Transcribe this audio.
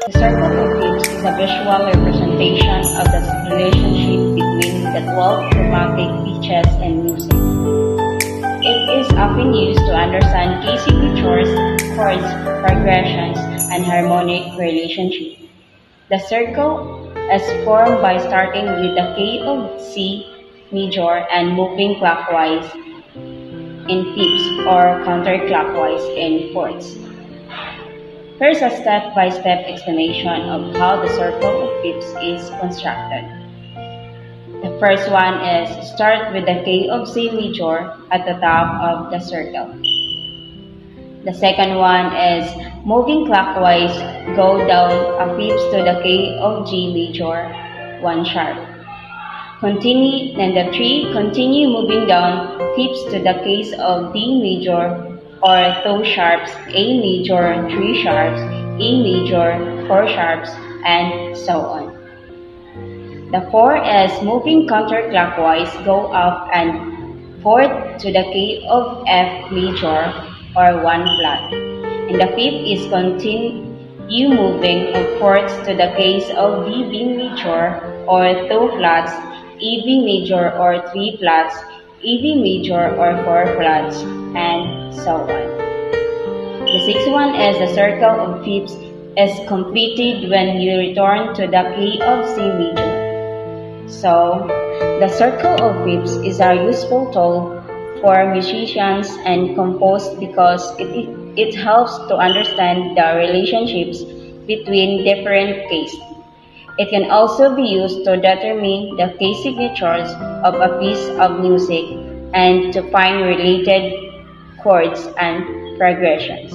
The circle of fifths is a visual representation of the relationship between the 12 chromatic pitches and music. It is often used to understand key signatures, chords, progressions, and harmonic relationship. The circle is formed by starting with the key of C major and moving clockwise in fifths or counterclockwise in fourths. Here's a step-by-step explanation of how the circle of fifths is constructed. The first one is start with the key of C major at the top of the circle. The second one is moving clockwise, go down a fifth to the key of G major, 1 sharp. Continue moving down fifths to the keys of D major or 2 sharps, A major, 3 sharps, E major, 4 sharps, and so on. The 4 is moving counterclockwise, go up and fourth to the key of F major or 1 flat. And the fifth is continue moving fourths to the keys of D B major or 2 flats, E B major or 3 flats, E B major or 4 flats, and so on. The sixth one is the circle of fifths is completed when you return to the key of C major. So, the circle of fifths is a useful tool for musicians and composers because it helps to understand the relationships between different keys. It can also be used to determine the key signatures of a piece of music and to find related chords and progressions.